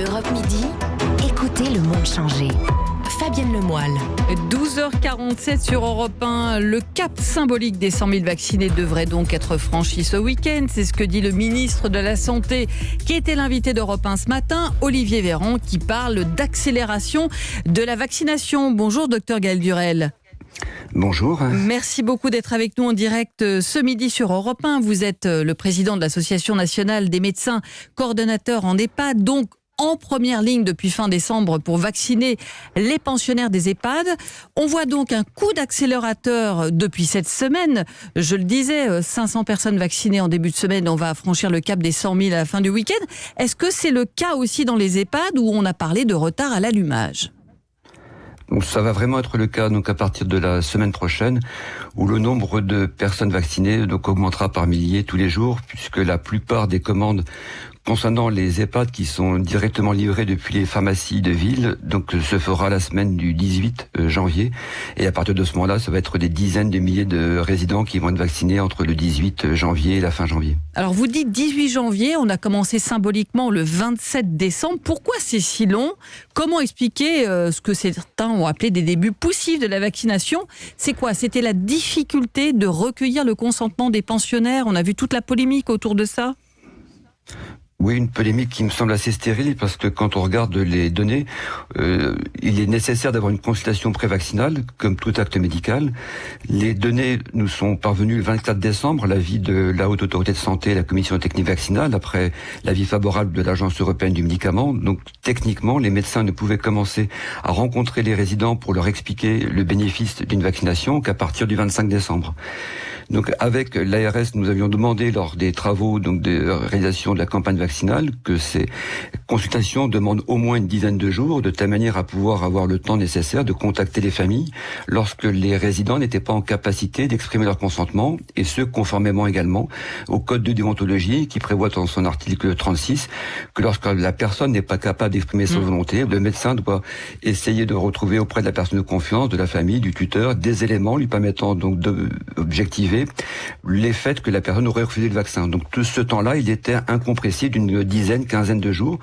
Europe Midi, écoutez le monde changer. Fabienne Lemoyle. 12h47 sur Europe 1. Le cap symbolique des 100 000 vaccinés devrait donc être franchi ce week-end. C'est ce que dit le ministre de la Santé, qui était l'invité d'Europe 1 ce matin, Olivier Véran, qui parle d'accélération de la vaccination. Bonjour, docteur Gaël Durel. Bonjour. Merci beaucoup d'être avec nous en direct ce midi sur Europe 1. Vous êtes le président de l'Association nationale des médecins coordonnateurs en EHPAD, donc en première ligne depuis fin décembre pour vacciner les pensionnaires des EHPAD. On voit donc un coup d'accélérateur depuis cette semaine. Je le disais, 500 personnes vaccinées en début de semaine. On va franchir le cap des 100 000 à la fin du week-end. Est-ce que c'est le cas aussi dans les EHPAD où on a parlé de retard à l'allumage ? Donc ça va vraiment être le cas donc à partir de la semaine prochaine, où le nombre de personnes vaccinées donc augmentera par milliers tous les jours, puisque la plupart des commandes concernant les EHPAD qui sont directement livrés depuis les pharmacies de ville, donc se fera la semaine du 18 janvier. Et à partir de ce moment-là, ça va être des dizaines de milliers de résidents qui vont être vaccinés entre le 18 janvier et la fin janvier. Alors vous dites 18 janvier, on a commencé symboliquement le 27 décembre. Pourquoi c'est si long ? Comment expliquer ce que certains ont appelé des débuts poussifs de la vaccination ? C'est quoi ? C'était la difficulté de recueillir le consentement des pensionnaires ? On a vu toute la polémique autour de ça ? Oui, une polémique qui me semble assez stérile, parce que quand on regarde les données, il est nécessaire d'avoir une consultation prévaccinale, comme tout acte médical. Les données nous sont parvenues le 24 décembre, l'avis de la Haute Autorité de Santé et la Commission technique vaccinale, après l'avis favorable de l'Agence européenne du médicament. Donc techniquement, les médecins ne pouvaient commencer à rencontrer les résidents pour leur expliquer le bénéfice d'une vaccination qu'à partir du 25 décembre. Donc avec l'ARS, nous avions demandé lors des travaux donc de réalisation de la campagne vaccinale que ces consultations demandent au moins une dizaine de jours, de telle manière à pouvoir avoir le temps nécessaire de contacter les familles lorsque les résidents n'étaient pas en capacité d'exprimer leur consentement, et ce conformément également au code de déontologie qui prévoit dans son article 36 que lorsque la personne n'est pas capable d'exprimer sa volonté, le médecin doit essayer de retrouver auprès de la personne de confiance, de la famille, du tuteur, des éléments lui permettant donc d'objectiver les faits que la personne aurait refusé le vaccin. Donc tout ce temps-là, il était incompressible d'une dizaine, quinzaine de jours.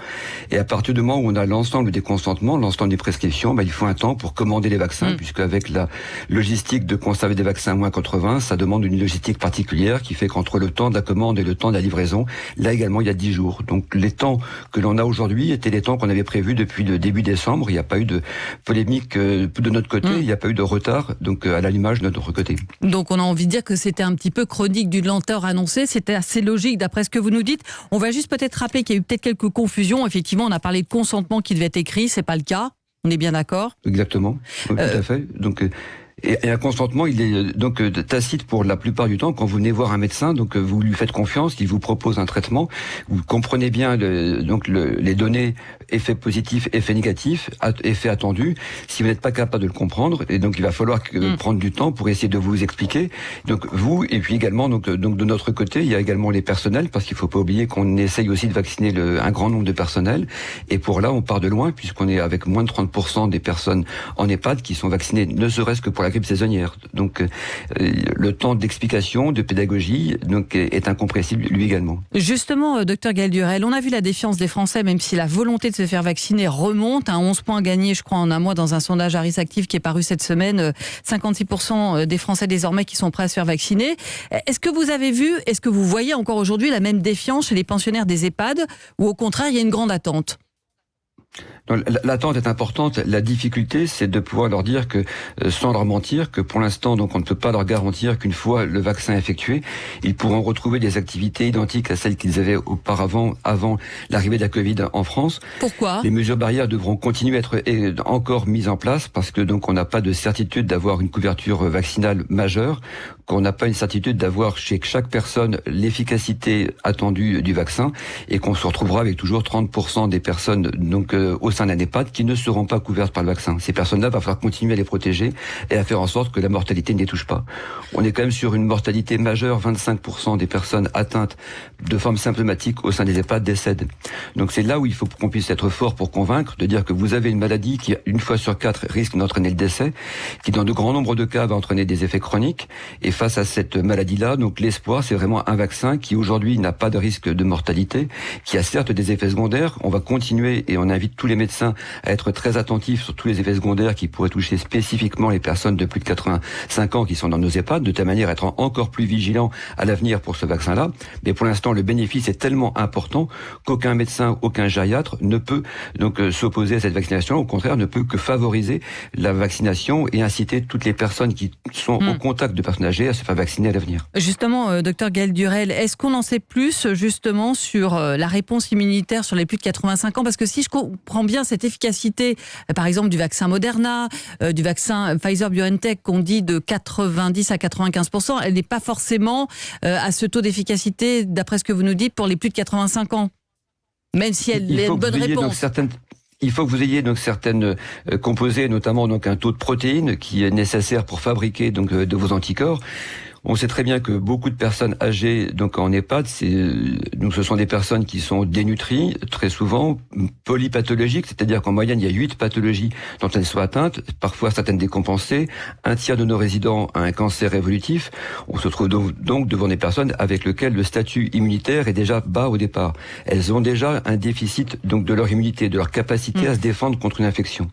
Et à partir du moment où on a l'ensemble des consentements, l'ensemble des prescriptions, il faut un temps pour commander les vaccins, puisque avec la logistique de conserver des vaccins à moins 80, ça demande une logistique particulière qui fait qu'entre le temps de la commande et le temps de la livraison, là également il y a 10 jours. Donc les temps que l'on a aujourd'hui étaient les temps qu'on avait prévus depuis le début décembre. Il n'y a pas eu de polémique de notre côté, il n'y a pas eu de retard donc à l'allumage de notre côté. Donc on a envie de dire que c'était un petit peu chronique d'une lenteur annoncée, c'était assez logique d'après ce que vous nous dites. On va juste peut-être rappeler qu'il y a eu peut-être quelques confusions. Effectivement, on a parlé de consentement qui devait être écrit, c'est pas le cas. On est bien d'accord ? Exactement, oui, tout à fait. Donc et un consentement, il est donc tacite pour la plupart du temps. Quand vous venez voir un médecin, donc vous lui faites confiance, il vous propose un traitement. Vous comprenez bien les données, effets positifs, effets négatifs, effets attendus. Si vous n'êtes pas capable de le comprendre, et donc il va falloir prendre du temps pour essayer de vous expliquer. Donc vous, et puis également donc de notre côté, il y a également les personnels, parce qu'il faut pas oublier qu'on essaye aussi de vacciner un grand nombre de personnels. Et pour là, on part de loin, puisqu'on est avec moins de 30% des personnes en EHPAD qui sont vaccinées, ne serait-ce que pour la grippe saisonnière. Donc le temps d'explication, de pédagogie donc est incompressible lui également. Justement, docteur Gaël Durel, on a vu la défiance des Français, même si la volonté de se faire vacciner remonte à 11 points gagnés, je crois, en un mois dans un sondage Harris Active qui est paru cette semaine. 56% des Français désormais qui sont prêts à se faire vacciner. Est-ce que vous avez vu, est-ce que vous voyez encore aujourd'hui la même défiance chez les pensionnaires des EHPAD, ou au contraire, il y a une grande attente ? L'attente est importante. La difficulté, c'est de pouvoir leur dire que, sans leur mentir, que pour l'instant, donc, on ne peut pas leur garantir qu'une fois le vaccin effectué, ils pourront retrouver des activités identiques à celles qu'ils avaient auparavant, avant l'arrivée de la Covid en France. Pourquoi ? Les mesures barrières devront continuer à être encore mises en place, parce que donc on n'a pas de certitude d'avoir une couverture vaccinale majeure, qu'on n'a pas une certitude d'avoir chez chaque personne l'efficacité attendue du vaccin, et qu'on se retrouvera avec toujours 30% des personnes donc au sein d'un EHPAD qui ne seront pas couvertes par le vaccin. Ces personnes-là, il va falloir continuer à les protéger et à faire en sorte que la mortalité ne les touche pas. On est quand même sur une mortalité majeure, 25% des personnes atteintes de formes symptomatiques au sein des EHPAD décèdent. Donc c'est là où il faut qu'on puisse être fort pour convaincre, de dire que vous avez une maladie qui, une fois sur 4, risque d'entraîner le décès, qui dans de grands nombres de cas va entraîner des effets chroniques. Et face à cette maladie-là, donc l'espoir, c'est vraiment un vaccin qui aujourd'hui n'a pas de risque de mortalité, qui a certes des effets secondaires. On va continuer et on invite tous les médecins à être très attentifs sur tous les effets secondaires qui pourraient toucher spécifiquement les personnes de plus de 85 ans qui sont dans nos EHPAD, de telle manière à être encore plus vigilants à l'avenir pour ce vaccin-là. Mais pour l'instant, le bénéfice est tellement important qu'aucun médecin, aucun gériatre ne peut donc s'opposer à cette vaccination. Au contraire, ne peut que favoriser la vaccination et inciter toutes les personnes qui sont au contact de personnes âgées à se faire vacciner à l'avenir. Justement, docteur Gaël Durel, est-ce qu'on en sait plus justement sur la réponse immunitaire sur les plus de 85 ans? Parce que si je comprends bien cette efficacité, par exemple du vaccin Moderna, du vaccin Pfizer-BioNTech qu'on dit de 90 à 95%, elle n'est pas forcément à ce taux d'efficacité, d'après ce que vous nous dites, pour les plus de 85 ans. Même si elle est une bonne réponse. Il faut que vous ayez donc certaines composés, notamment donc un taux de protéines qui est nécessaire pour fabriquer donc de vos anticorps. On sait très bien que beaucoup de personnes âgées, donc en EHPAD, donc ce sont des personnes qui sont dénutries, très souvent polypathologiques, c'est-à-dire qu'en moyenne, il y a 8 pathologies dont elles sont atteintes, parfois certaines décompensées. Un tiers de nos résidents a un cancer évolutif. On se trouve donc devant des personnes avec lesquelles le statut immunitaire est déjà bas au départ. Elles ont déjà un déficit donc de leur immunité, de leur capacité à se défendre contre une infection.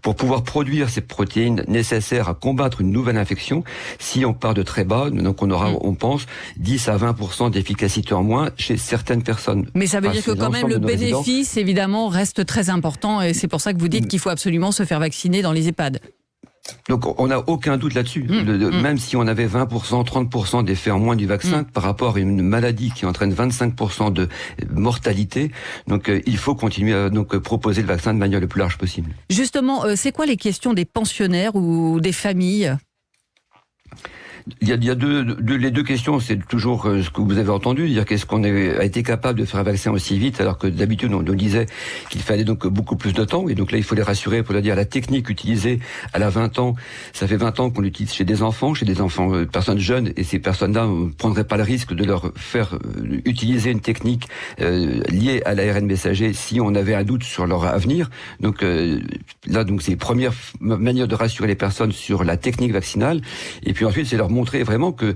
Pour pouvoir produire ces protéines nécessaires à combattre une nouvelle infection, si on part de très bas, donc on aura, on pense, 10 à 20% d'efficacité en moins chez certaines personnes. Mais ça veut dire que quand même le bénéfice, évidemment, reste très important et c'est pour ça que vous dites qu'il faut absolument se faire vacciner dans les EHPAD. Donc on n'a aucun doute là-dessus. Même si on avait 20%, 30% d'effets en moins du vaccin par rapport à une maladie qui entraîne 25% de mortalité, donc il faut continuer à donc proposer le vaccin de manière le plus large possible. Justement, c'est quoi les questions des pensionnaires ou des familles ? Il y a les deux questions, c'est toujours ce que vous avez entendu, dire qu'est-ce qu'on a été capable de faire un vaccin aussi vite, alors que d'habitude on nous disait qu'il fallait donc beaucoup plus de temps, et donc là il faut les rassurer pour leur dire la technique utilisée à la 20 ans, ça fait 20 ans qu'on l'utilise chez des enfants, personnes jeunes, et ces personnes-là ne prendraient pas le risque de leur faire utiliser une technique liée à l'ARN messager si on avait un doute sur leur avenir. Donc là, donc c'est les premières manières de rassurer les personnes sur la technique vaccinale, et puis ensuite c'est leur montrer vraiment que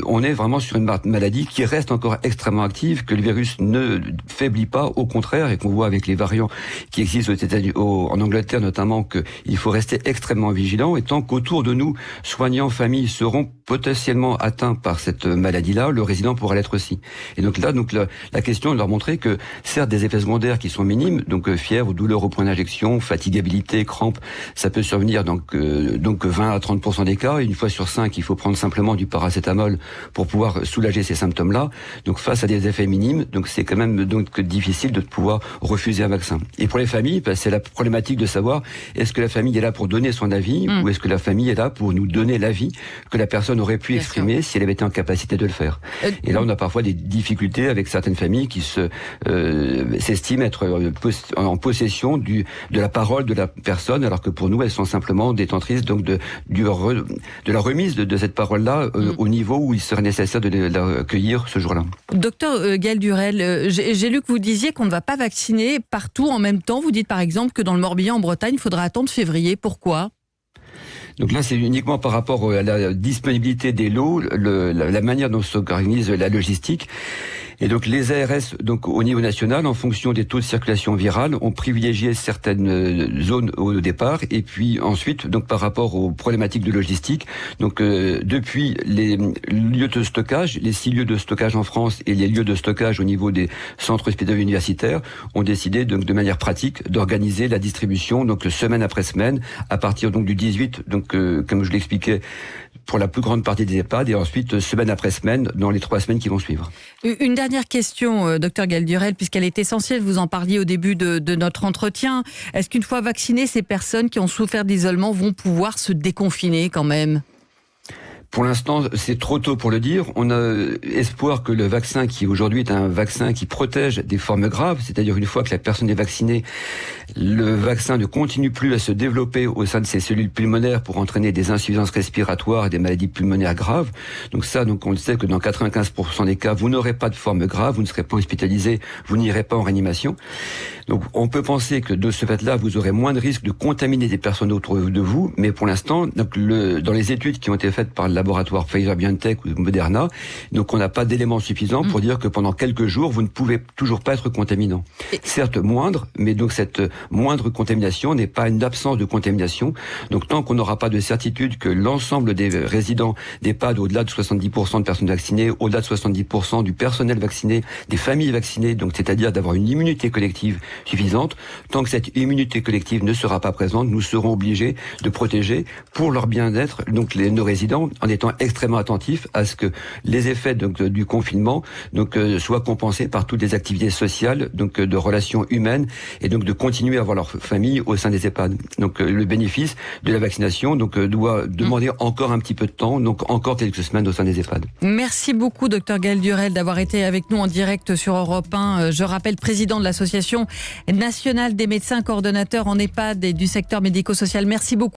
on est vraiment sur une maladie qui reste encore extrêmement active, que le virus ne faiblit pas, au contraire, et qu'on voit avec les variants qui existent aux États-Unis, en Angleterre notamment, qu'il faut rester extrêmement vigilant, et tant qu'autour de nous, soignants, familles seront potentiellement atteints par cette maladie-là, le résident pourra l'être aussi. Et donc là, la question est de leur montrer que certes des effets secondaires qui sont minimes, donc fièvre, douleur au point d'injection, fatigabilité, crampes, ça peut survenir donc 20 à 30% des cas, et une fois sur 5, il faut prendre simplement du paracétamol pour pouvoir soulager ces symptômes-là. Donc face à des effets minimes, donc c'est quand même donc difficile de pouvoir refuser un vaccin. Et pour les familles, c'est la problématique de savoir est-ce que la famille est là pour donner son avis ou est-ce que la famille est là pour nous donner l'avis que la personne aurait pu exprimer si elle avait été en capacité de le faire. Et là, on a parfois des difficultés avec certaines familles qui s'estiment être en possession de la parole de la personne, alors que pour nous, elles sont simplement détentrices donc de la remise de cette parole-là au niveau où il serait nécessaire de l'accueillir ce jour-là. Docteur Gaël Durel, j'ai lu que vous disiez qu'on ne va pas vacciner partout en même temps. Vous dites par exemple que dans le Morbihan, en Bretagne, il faudra attendre février. Pourquoi ? Donc là, c'est uniquement par rapport à la disponibilité des lots, la manière dont s'organise la logistique. Et donc les ARS, donc au niveau national, en fonction des taux de circulation virale, ont privilégié certaines zones au départ, et puis ensuite, donc par rapport aux problématiques de logistique, donc depuis les lieux de stockage, les 6 lieux de stockage en France et les lieux de stockage au niveau des centres hospitaliers universitaires, ont décidé donc de manière pratique d'organiser la distribution donc semaine après semaine, à partir donc du 18, donc comme je l'expliquais, pour la plus grande partie des EHPAD, et ensuite semaine après semaine dans les 3 semaines qui vont suivre. Une dernière question, docteur Gaël Durel, puisqu'elle est essentielle, vous en parliez au début de notre entretien. Est-ce qu'une fois vaccinées, ces personnes qui ont souffert d'isolement vont pouvoir se déconfiner quand même ? Pour l'instant, c'est trop tôt pour le dire. On a espoir que le vaccin, qui aujourd'hui est un vaccin qui protège des formes graves, c'est-à-dire une fois que la personne est vaccinée, le vaccin ne continue plus à se développer au sein de ses cellules pulmonaires pour entraîner des insuffisances respiratoires et des maladies pulmonaires graves. Donc on le sait que dans 95% des cas, vous n'aurez pas de forme grave, vous ne serez pas hospitalisé, vous n'irez pas en réanimation. Donc on peut penser que de ce fait-là, vous aurez moins de risques de contaminer des personnes autour de vous, mais pour l'instant, dans les études qui ont été faites par le laboratoire Pfizer-BioNTech ou Moderna, donc on n'a pas d'éléments suffisants pour dire que pendant quelques jours, vous ne pouvez toujours pas être contaminant. Certes moindre, mais donc cette moindre contamination n'est pas une absence de contamination. Donc tant qu'on n'aura pas de certitude que l'ensemble des résidents d'EHPAD, au-delà de 70% de personnes vaccinées, au-delà de 70% du personnel vacciné, des familles vaccinées, donc c'est-à-dire d'avoir une immunité collective suffisante, tant que cette immunité collective ne sera pas présente, nous serons obligés de protéger pour leur bien-être donc nos résidents, en étant extrêmement attentifs à ce que les effets du confinement soient compensés par toutes les activités sociales, de relations humaines, et donc de continuer à avoir leur famille au sein des EHPAD. Donc le bénéfice de la vaccination doit demander encore un petit peu de temps, donc encore quelques semaines au sein des EHPAD. Merci beaucoup, Dr Gaël Durel, d'avoir été avec nous en direct sur Europe 1. Je rappelle, président de l'Association nationale des médecins coordonnateurs en EHPAD et du secteur médico-social. Merci beaucoup.